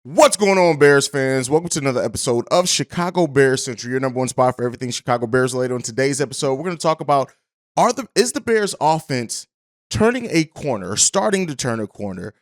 What's going on, Bears fans? Welcome to another episode of Chicago Bears Central, your number one spot for everything Chicago Bears related. On today's episode, we're going to talk about is the Bears offense turning a corner or starting to turn a corner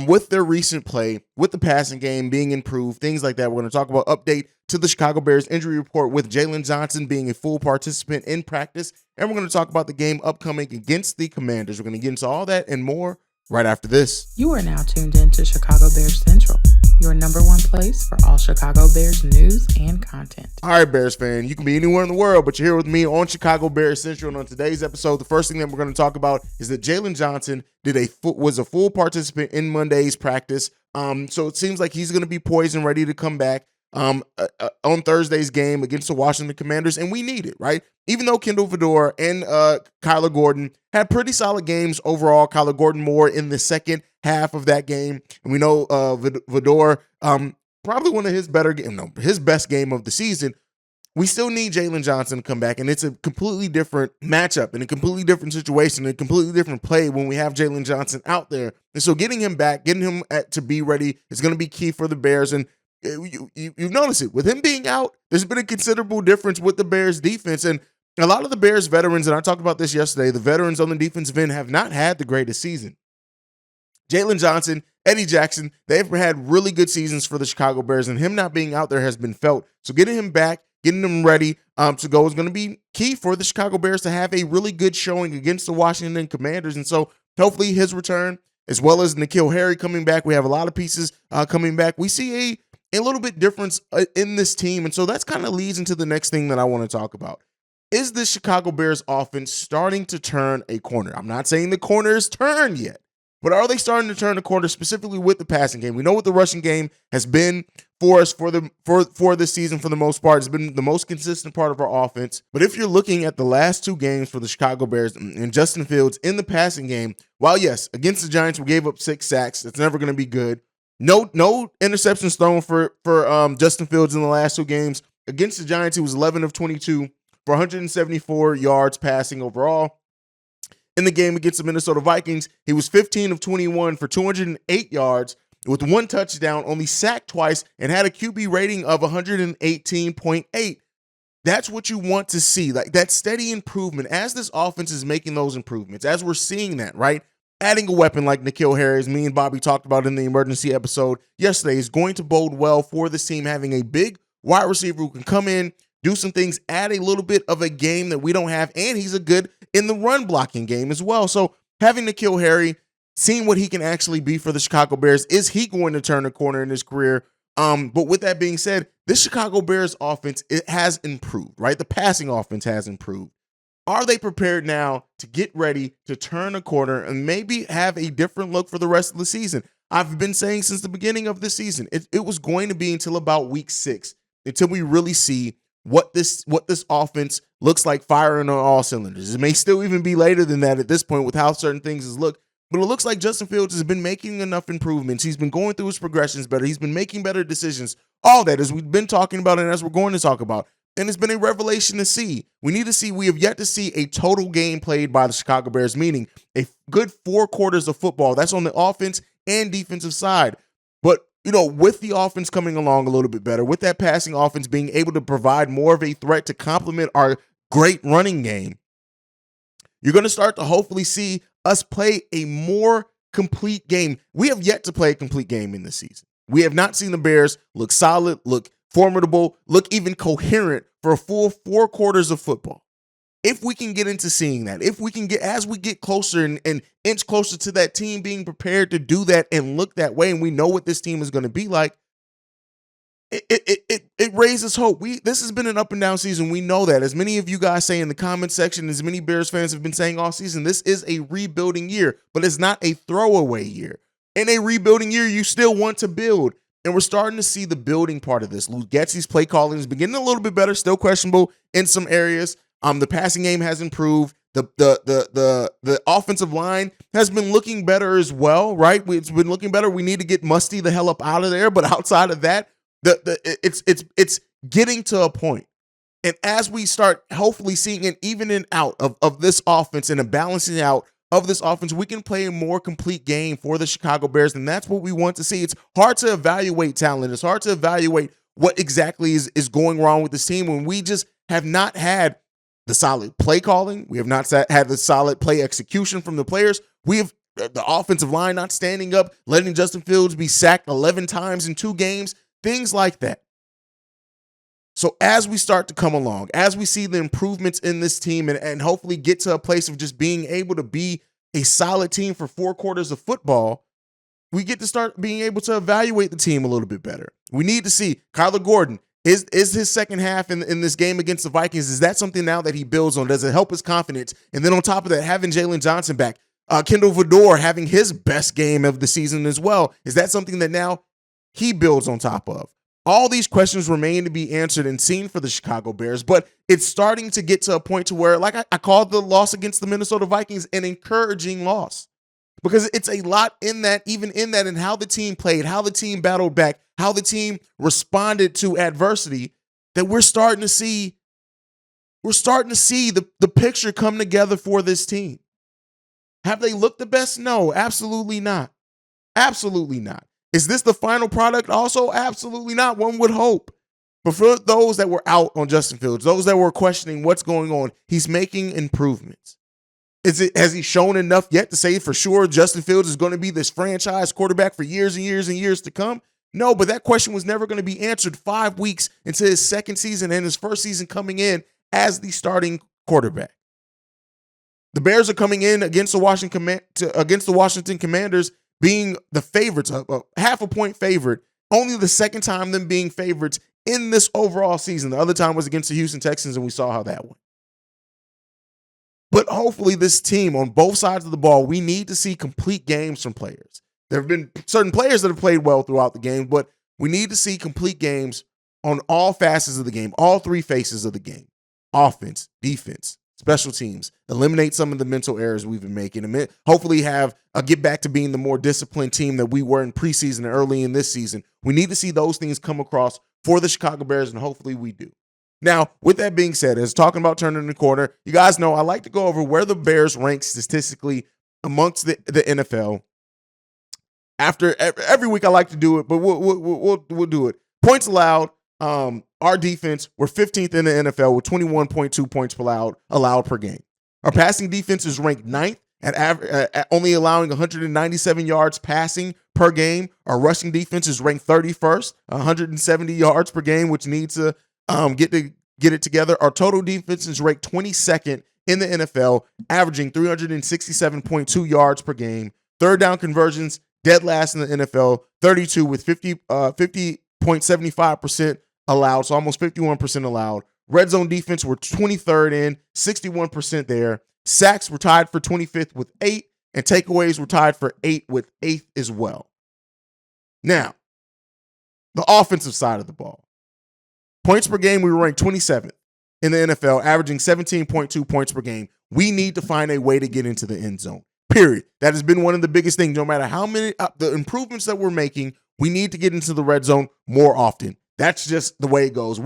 with their recent play, with the passing game being improved, things like that. We're going to talk about update to the Chicago Bears injury report with Jaylon Johnson being a full participant in practice. And we're going to talk about the game upcoming against the Commanders. We're going to get into all that and more right after this. You are now tuned in to Chicago Bears Central, your number one place for all Chicago Bears news and content. All right, Bears fan, you can be anywhere in the world, but you're here with me on Chicago Bears Central. And on today's episode, the first thing that we're going to talk about is that Jaylon Johnson was a full participant in Monday's practice. So it seems like he's going to be poised and ready to come back on Thursday's game against the Washington Commanders, and we need it, right? Even though Kendall Fedor and Kyler Gordon had pretty solid games overall, Kyler Gordon more in the second half of that game, and we know Fedor probably one of his his best game of the season. We still need Jaylon Johnson to come back, and it's a completely different matchup and a completely different situation and a completely different play when we have Jaylon Johnson out there. And so getting him back, getting him to be ready is going to be key for the Bears. And you've noticed it. With him being out, there's been a considerable difference with the Bears defense. And a lot of the Bears veterans, and I talked about this yesterday, the veterans on the defensive end have not had the greatest season. Jaylon Johnson, Eddie Jackson, they've had really good seasons for the Chicago Bears, and him not being out there has been felt. So getting him back, getting him ready to go is going to be key for the Chicago Bears to have a really good showing against the Washington Commanders. And so hopefully his return, as well as N'Keal Harry coming back, we have a lot of pieces coming back. We see a little bit difference in this team. And so that's kind of leads into the next thing that I want to talk about. Is the Chicago Bears offense starting to turn a corner? I'm not saying the corner is turned yet, but are they starting to turn the corner specifically with the passing game? We know what the rushing game has been for us for this season for the most part. It's been the most consistent part of our offense. But if you're looking at the last two games for the Chicago Bears and Justin Fields in the passing game, while yes, against the Giants we gave up 6 sacks, that's never going to be good. No interceptions thrown for Justin Fields in the last two games. Against the Giants, he was 11 of 22 for 174 yards passing overall. In the game against the Minnesota Vikings, he was 15 of 21 for 208 yards with 1 touchdown, only sacked twice, and had a QB rating of 118.8. That's what you want to see, like that steady improvement as this offense is making those improvements, as we're seeing that, right? Adding a weapon like N'Keal Harry, as me and Bobby talked about in the emergency episode yesterday, is going to bode well for this team, having a big wide receiver who can come in, do some things, add a little bit of a game that we don't have, and he's a good in the run blocking game as well. So having N'Keal Harry, seeing what he can actually be for the Chicago Bears, is he going to turn a corner in his career? But with that being said, this Chicago Bears offense, it has improved, right? The passing offense has improved. Are they prepared now to get ready to turn a corner and maybe have a different look for the rest of the season? I've been saying since the beginning of the season, it was going to be until about week 6, until we really see what this offense looks like firing on all cylinders. It may still even be later than that at this point with how certain things has looked, but it looks like Justin Fields has been making enough improvements. He's been going through his progressions better. He's been making better decisions. All that, as we've been talking about and as we're going to talk about. And it's been a revelation to see. We have yet to see a total game played by the Chicago Bears, meaning a good 4 quarters of football. That's on the offense and defensive side. But, with the offense coming along a little bit better, with that passing offense being able to provide more of a threat to complement our great running game, you're going to start to hopefully see us play a more complete game. We have yet to play a complete game in this season. We have not seen the Bears look solid, look formidable, look even coherent for a full 4 quarters of football. If we can get into seeing that, if we can as we get closer and inch closer to that team being prepared to do that and look that way, and we know what this team is going to be like, it raises hope. This has been an up and down season. We know that. As many of you guys say in the comment section, as many Bears fans have been saying all season, this is a rebuilding year, but it's not a throwaway year. In a rebuilding year, you still want to build. And we're starting to see the building part of this. Lou Getsy's play calling is beginning a little bit better, still questionable in some areas. The passing game has improved. The offensive line has been looking better as well, right? It's been looking better. We need to get Musty the hell up out of there. But outside of that, it's getting to a point. And as we start hopefully seeing an evening out of this offense and a balancing out of this offense, we can play a more complete game for the Chicago Bears, and that's what we want to see. It's hard to evaluate talent. It's hard to evaluate what exactly is going wrong with this team when we just have not had the solid play calling. We have not had the solid play execution from the players. We have the offensive line not standing up, letting Justin Fields be sacked 11 times in 2 games, things like that. So as we start to come along, as we see the improvements in this team and hopefully get to a place of just being able to be a solid team for 4 quarters of football, we get to start being able to evaluate the team a little bit better. We need to see Kyler Gordon. Is his second half in this game against the Vikings, is that something now that he builds on? Does it help his confidence? And then on top of that, having Jaylon Johnson back, Kendall Vador having his best game of the season as well, is that something that now he builds on top of? All these questions remain to be answered and seen for the Chicago Bears, but it's starting to get to a point to where, like I called the loss against the Minnesota Vikings an encouraging loss. Because it's a lot in that, even in that, and how the team played, how the team battled back, how the team responded to adversity, that we're starting to see the picture come together for this team. Have they looked the best? No, absolutely not. Absolutely not. Is this the final product? Also, absolutely not. One would hope. But for those that were out on Justin Fields, those that were questioning what's going on, he's making improvements. Has he shown enough yet to say for sure Justin Fields is going to be this franchise quarterback for years and years and years to come? No, but that question was never going to be answered 5 weeks into his second season and his first season coming in as the starting quarterback. The Bears are coming in against the Washington Commanders being the favorites, half a point favorite, only the second time them being favorites in this overall season. The other time was against the Houston Texans, and we saw how that went. But hopefully this team on both sides of the ball, we need to see complete games from players. There have been certain players that have played well throughout the game, but we need to see complete games on all facets of the game, all 3 faces of the game: offense, defense, special teams. Eliminate some of the mental errors we've been making, and hopefully get back to being the more disciplined team that we were in preseason and early in this season. We need to see those things come across for the Chicago Bears, and hopefully we do. Now, with that being said, as talking about turning the corner, you guys know I like to go over where the Bears rank statistically amongst the NFL. After every week, I like to do it, but we'll do it. Points allowed. Our defense, we're 15th in the NFL with 21.2 points allowed per game. Our passing defense is ranked 9th at only allowing 197 yards passing per game. Our rushing defense is ranked 31st, 170 yards per game, which needs to get it together. Our total defense is ranked 22nd in the NFL, averaging 367.2 yards per game. Third down conversions, dead last in the NFL, 32 with 50.75% allowed, so almost 51% allowed. Red zone defense, we're 23rd in, 61% there. Sacks were tied for 25th with 8, and takeaways were tied for 8 with 8th as well. Now, the offensive side of the ball. Points per game, we were ranked 27th in the NFL, averaging 17.2 points per game. We need to find a way to get into the end zone, period. That has been one of the biggest things. No matter how many the improvements that we're making, we need to get into the red zone more often. That's just the way it goes.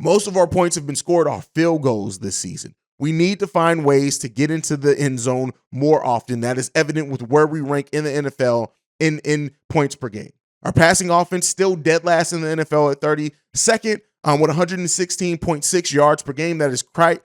Most of our points have been scored off field goals this season. We need to find ways to get into the end zone more often. That is evident with where we rank in the NFL in points per game. Our passing offense still dead last in the NFL at 32nd with 116.6 yards per game. That is quite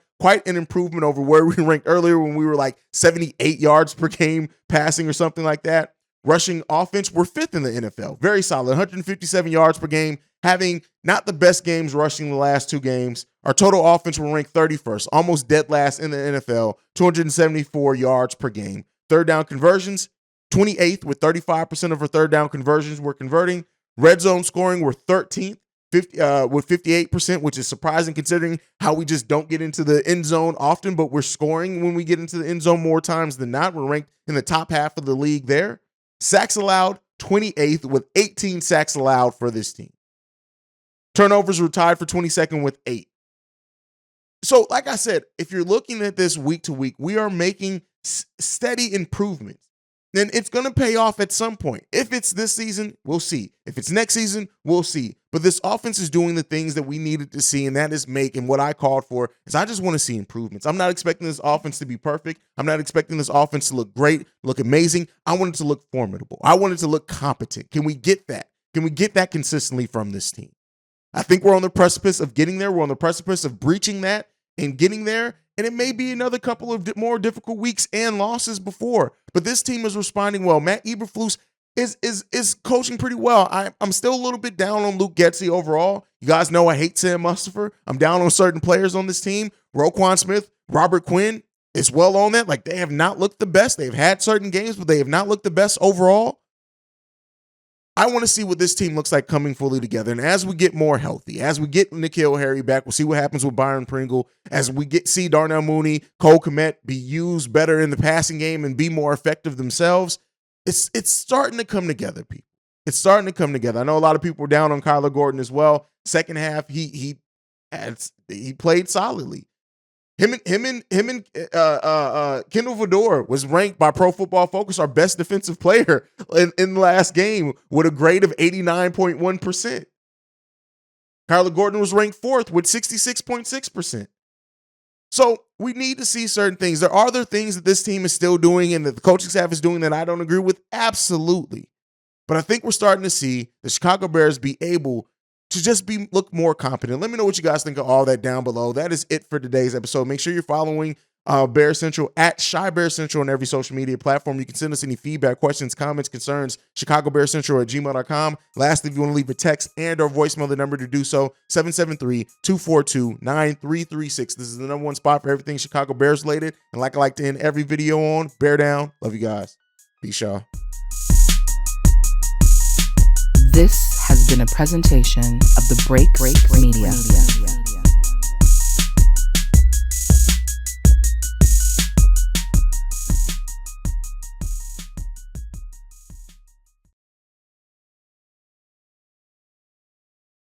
an improvement over where we ranked earlier when we were like 78 yards per game passing or something like that. Rushing offense, we're 5th in the NFL. Very solid, 157 yards per game, having not the best games rushing the last 2 games. Our total offense will rank 31st, almost dead last in the NFL, 274 yards per game. Third down conversions, 28th with 35% of our third down conversions we're converting. Red zone scoring, we're 13th with 58%, which is surprising considering how we just don't get into the end zone often, but we're scoring when we get into the end zone more times than not. We're ranked in the top half of the league there. Sacks allowed, 28th with 18 sacks allowed for this team. Turnovers were tied for 22nd with 8. So, like I said, if you're looking at this week to week, we are making steady improvements. then it's going to pay off at some point. If it's this season, we'll see. If it's next season, we'll see. But this offense is doing the things that we needed to see, and that is and what I called for is I just want to see improvements. I'm not expecting this offense to be perfect. I'm not expecting this offense to look great, look amazing. I want it to look formidable. I want it to look competent. Can we get that? Can we get that consistently from this team? I think we're on the precipice of getting there. We're on the precipice of breaching that and getting there. And it may be another couple of more difficult weeks and losses before. But this team is responding well. Matt Eberflus is coaching pretty well. I'm still a little bit down on Luke Getsy overall. You guys know I hate Sam Mustipher. I'm down on certain players on this team. Roquan Smith, Robert Quinn is well on that. Like, they have not looked the best. They've had certain games, but they have not looked the best overall. I want to see what this team looks like coming fully together. And as we get more healthy, as we get N'Keal Harry back, we'll see what happens with Byron Pringle. As we see Darnell Mooney, Cole Kmet be used better in the passing game and be more effective themselves, it's starting to come together, people. It's starting to come together. I know a lot of people were down on Kyler Gordon as well. Second half, he played solidly. Him and Kendall Fedor was ranked by Pro Football Focus our best defensive player in the last game with a grade of 89.1%. Kyler Gordon was ranked fourth with 66.6%. So we need to see certain things. There are other things that this team is still doing and that the coaching staff is doing that I don't agree with. Absolutely. But I think we're starting to see the Chicago Bears be able to just look more competent. Let me know what you guys think of all that down below. That is it for today's episode. Make sure you're following Bear Central at Shy Bear Central on every social media platform. You can send us any feedback, questions, comments, concerns, ChicagoBearCentral@gmail.com. Lastly, if you want to leave a text and or voicemail, the number to do so, 773-242-9336. This is the number one spot for everything Chicago Bears related. And like I like to end every video on, bear down. Love you guys. Peace, y'all. This has been a presentation of the Break Media.